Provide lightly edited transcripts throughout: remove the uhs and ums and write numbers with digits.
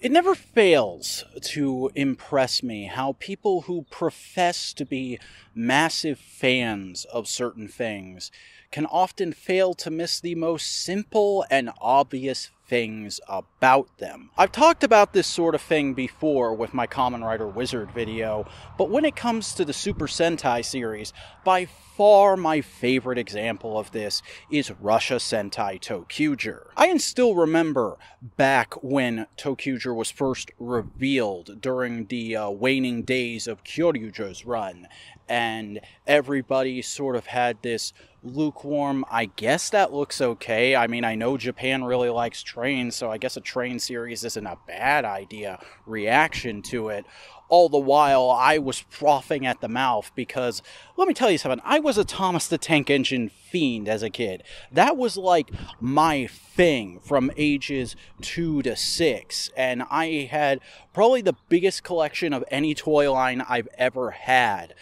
It never fails to impress me how people who profess to be massive fans of certain things can often fail to miss the most simple and obvious things about them. I've talked about this sort of thing before with my Kamen Rider Wizard video, but when it comes to the Super Sentai series, by far my favorite example of this is Russia Sentai ToQGer. I can still remember back when ToQGer was first revealed during the waning days of Kyoryuger's run, and everybody sort of had this lukewarm, I guess that looks okay. I mean, I know Japan really likes trains, so I guess a train series isn't a bad idea reaction to it. All the while, I was frothing at the mouth because, let me tell you something, I was a Thomas the Tank Engine fiend as a kid. That was like my thing from ages 2 to 6, and I had probably the biggest collection of any toy line I've ever had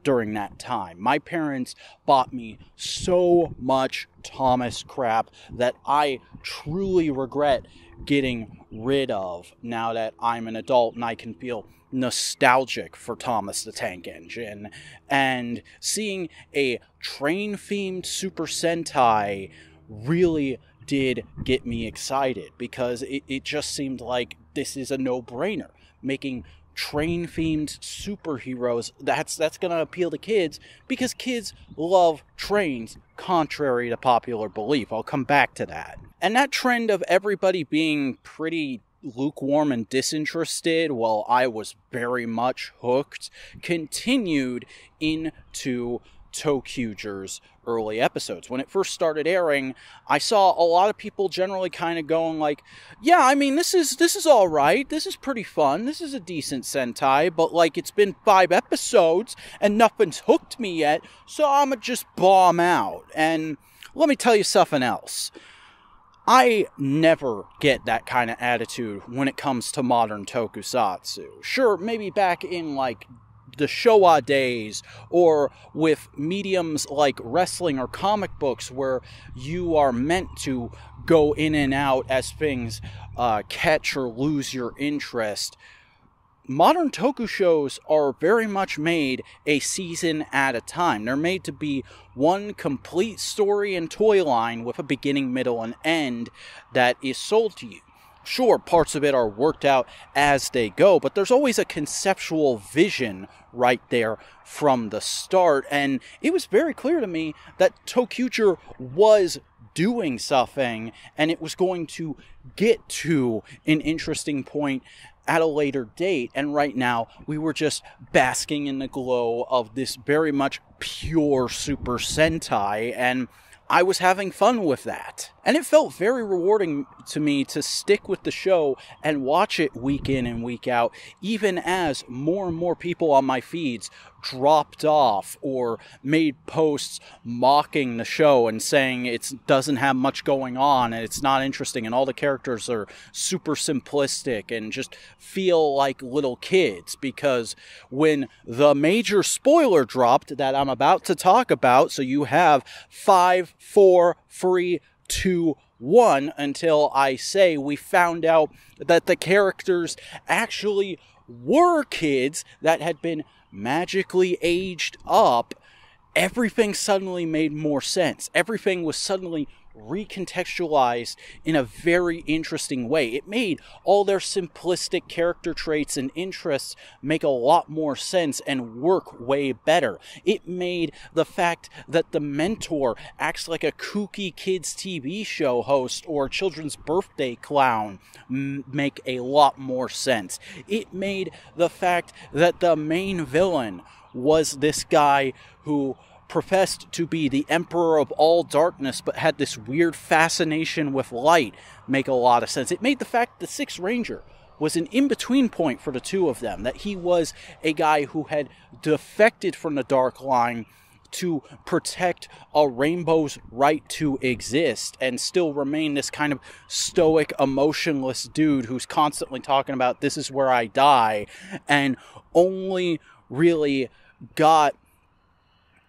during that time. My parents bought me so much Thomas crap that I truly regret getting rid of now that I'm an adult and I can feel nostalgic for Thomas the Tank Engine. And seeing a train-themed Super Sentai really did get me excited because it just seemed like this is a no-brainer. Making train-themed superheroes, that's gonna appeal to kids because kids love trains, contrary to popular belief. I'll come back to that. And that trend of everybody being pretty lukewarm and disinterested while I was very much hooked continued into ToQGer's early episodes. When it first started airing, I saw a lot of people generally kind of going like, yeah, I mean, this is all right. This is pretty fun. This is a decent Sentai, but like it's been 5 episodes and nothing's hooked me yet, so I'ma just bomb out. And let me tell you something else. I never get that kind of attitude when it comes to modern tokusatsu. Sure, maybe back in like the Showa days, or with mediums like wrestling or comic books where you are meant to go in and out as things catch or lose your interest. Modern toku shows are very much made a season at a time. They're made to be one complete story and toy line with a beginning, middle, and end that is sold to you. Sure, parts of it are worked out as they go, but there's always a conceptual vision right there from the start, and it was very clear to me that ToQGer was doing something, and it was going to get to an interesting point at a later date, and right now we were just basking in the glow of this very much pure Super Sentai, and I was having fun with that. And it felt very rewarding to me to stick with the show and watch it week in and week out, even as more and more people on my feeds dropped off or made posts mocking the show and saying it doesn't have much going on and it's not interesting and all the characters are super simplistic and just feel like little kids. Because when the major spoiler dropped that I'm about to talk about, so you have 5, 4, 3, 2, 1 until I say we found out that the characters actually were kids that had been magically aged up, everything suddenly made more sense. Everything was suddenly recontextualized in a very interesting way. It made all their simplistic character traits and interests make a lot more sense and work way better. It made the fact that the mentor acts like a kooky kids TV show host or a children's birthday clown make a lot more sense. It made the fact that the main villain was this guy who professed to be the emperor of all darkness but had this weird fascination with light make a lot of sense. It made the fact that the Sixth Ranger was an in-between point for the two of them, that he was a guy who had defected from the Dark Line to protect a rainbow's right to exist and still remain this kind of stoic, emotionless dude who's constantly talking about this is where I die, and only really got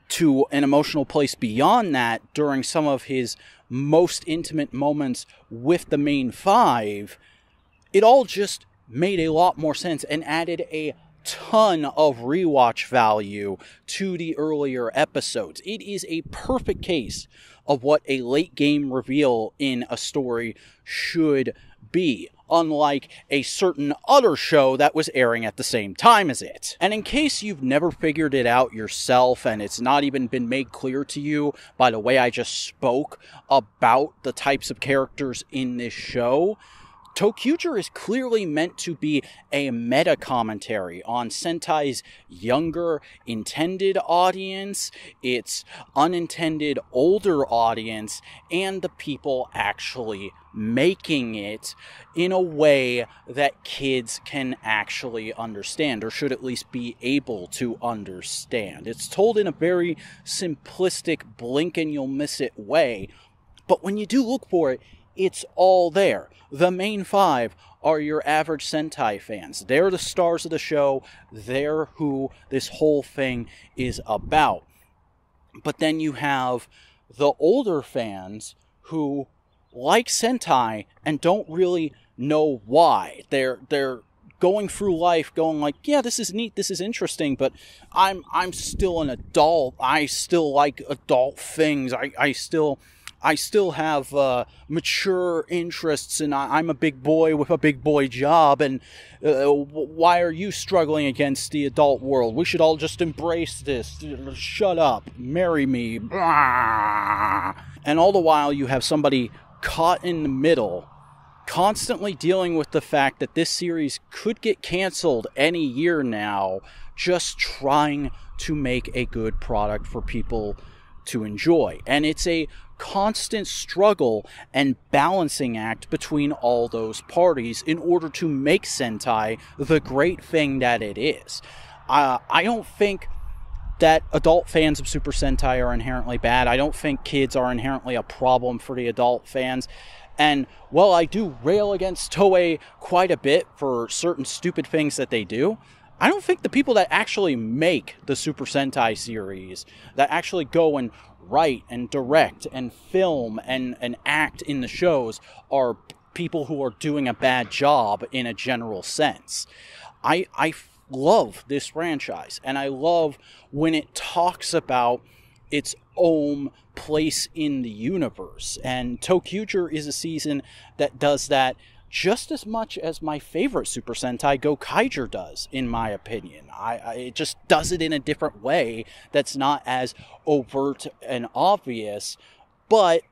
to an emotional place beyond that during some of his most intimate moments with the main 5, it all just made a lot more sense and added a ton of rewatch value to the earlier episodes. It is a perfect case of what a late game reveal in a story should be, unlike a certain other show that was airing at the same time as it. And in case you've never figured it out yourself and it's not even been made clear to you by the way I just spoke about the types of characters in this show, ToQGer is clearly meant to be a meta-commentary on Sentai's younger intended audience, its unintended older audience, and the people actually making it in a way that kids can actually understand, or should at least be able to understand. It's told in a very simplistic, blink-and-you'll-miss-it way, but when you do look for it, it's all there. The main five are your average Sentai fans. They're the stars of the show. They're who this whole thing is about. But then you have the older fans who like Sentai and don't really know why. They're going through life going like, yeah, this is neat, this is interesting, but I'm still an adult. I still like adult things. I still have mature interests, and I'm a big boy with a big boy job, and why are you struggling against the adult world? We should all just embrace this. Shut up. Marry me. And all the while you have somebody caught in the middle, constantly dealing with the fact that this series could get canceled any year now, just trying to make a good product for people to enjoy. And it's a constant struggle and balancing act between all those parties in order to make Sentai the great thing that it is. I don't think that adult fans of Super Sentai are inherently bad. I don't think kids are inherently a problem for the adult fans. And while I do rail against Toei quite a bit for certain stupid things that they do, I don't think the people that actually make the Super Sentai series, that actually go and write and direct and film and act in the shows, are people who are doing a bad job in a general sense. I love this franchise, and I love when it talks about its own place in the universe. And ToQGer is a season that does that just as much as my favorite Super Sentai GoKaiger does, in my opinion. It just does it in a different way that's not as overt and obvious, but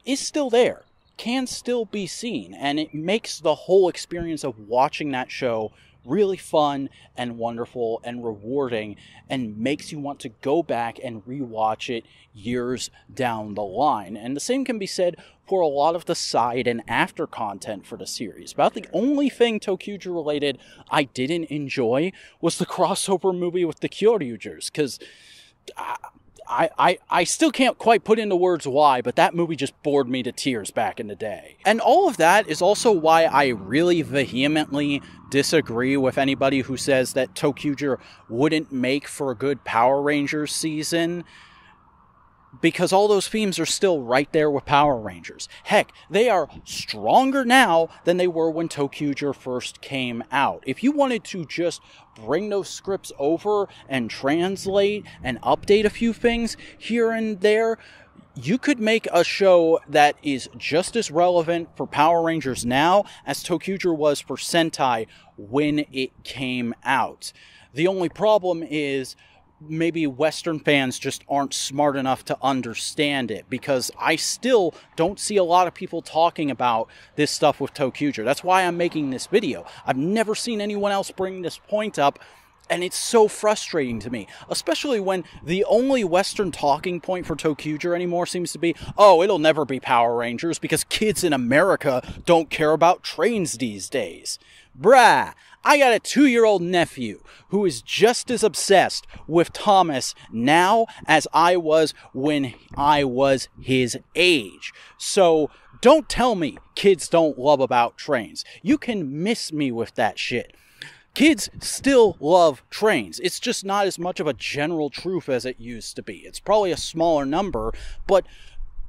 is still there, can still be seen, and it makes the whole experience of watching that show really fun and wonderful and rewarding, and makes you want to go back and rewatch it years down the line. And the same can be said for a lot of the side and after content for the series. About the only thing ToQGer related I didn't enjoy was the crossover movie with the Kyoryugers, because I still can't quite put into words why, but that movie just bored me to tears back in the day. And all of that is also why I really vehemently disagree with anybody who says that ToQGer wouldn't make for a good Power Rangers season, because all those themes are still right there with Power Rangers. Heck, they are stronger now than they were when ToQGer first came out. If you wanted to just bring those scripts over and translate and update a few things here and there, you could make a show that is just as relevant for Power Rangers now as ToQGer was for Sentai when it came out. The only problem is maybe Western fans just aren't smart enough to understand it, because I still don't see a lot of people talking about this stuff with ToQGer. That's why I'm making this video. I've never seen anyone else bring this point up, and it's so frustrating to me, especially when the only Western talking point for ToQGer anymore seems to be, oh, it'll never be Power Rangers because kids in America don't care about trains these days. Bruh, I got a 2-year-old nephew who is just as obsessed with Thomas now as I was when I was his age. So don't tell me kids don't love about trains. You can miss me with that shit. Kids still love trains. It's just not as much of a general truth as it used to be. It's probably a smaller number, but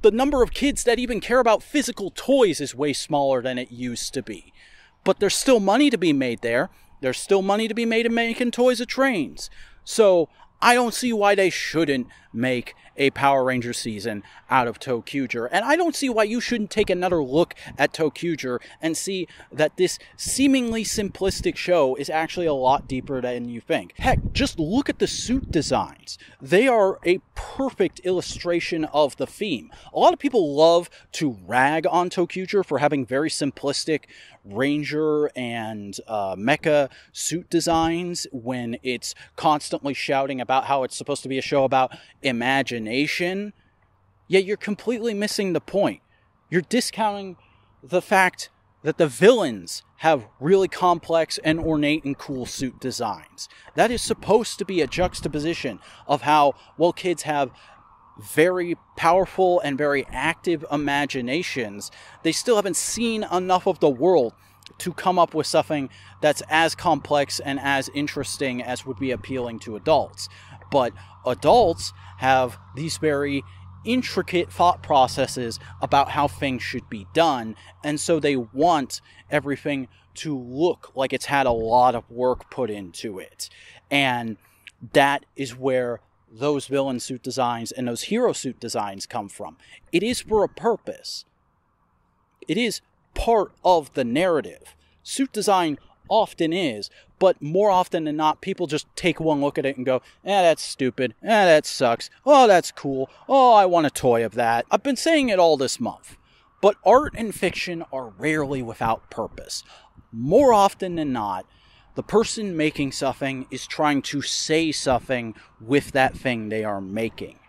the number of kids that even care about physical toys is way smaller than it used to be. But there's still money to be made there. There's still money to be made in making toys of trains. So I don't see why they shouldn't make a Power Ranger season out of ToQGer. And I don't see why you shouldn't take another look at ToQGer and see that this seemingly simplistic show is actually a lot deeper than you think. Heck, just look at the suit designs. They are a perfect illustration of the theme. A lot of people love to rag on ToQGer for having very simplistic Ranger and mecha suit designs when it's constantly shouting about how it's supposed to be a show about imagination. Yet you're completely missing the point. You're discounting the fact that the villains have really complex and ornate and cool suit designs. That is supposed to be a juxtaposition of how, well, kids have very powerful and very active imaginations. They still haven't seen enough of the world to come up with something that's as complex and as interesting as would be appealing to adults. But adults have these very intricate thought processes about how things should be done, and so they want everything to look like it's had a lot of work put into it. And that is where those villain suit designs and those hero suit designs come from. It is for a purpose. It is part of the narrative. Suit design often is, but more often than not, people just take one look at it and go, that's stupid, that sucks, oh, that's cool, oh, I want a toy of that. I've been saying it all this month, but art and fiction are rarely without purpose. More often than not, the person making something is trying to say something with that thing they are making.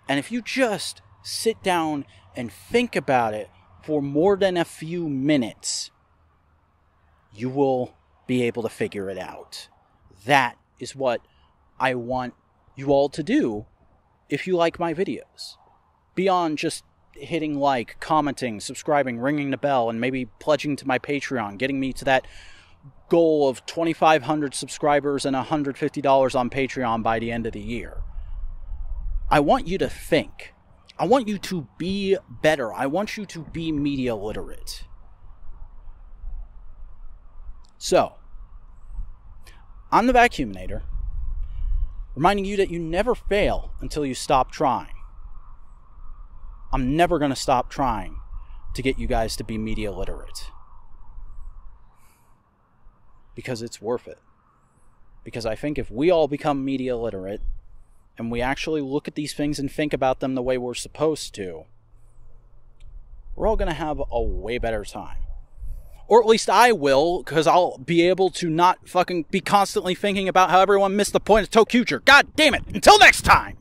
And if you just sit down and think about it for more than a few minutes, you will be able to figure it out. That is what I want you all to do if you like my videos. Beyond just hitting like, commenting, subscribing, ringing the bell, and maybe pledging to my Patreon, getting me to that goal of 2,500 subscribers and $150 on Patreon by the end of the year. I want you to think. I want you to be better. I want you to be media literate. So, I'm the Vacuuminator, reminding you that you never fail until you stop trying. I'm never going to stop trying to get you guys to be media literate. Because it's worth it. Because I think if we all become media literate, and we actually look at these things and think about them the way we're supposed to, we're all going to have a way better time. Or at least I will, because I'll be able to not fucking be constantly thinking about how everyone missed the point of ToQGer. God damn it! Until next time!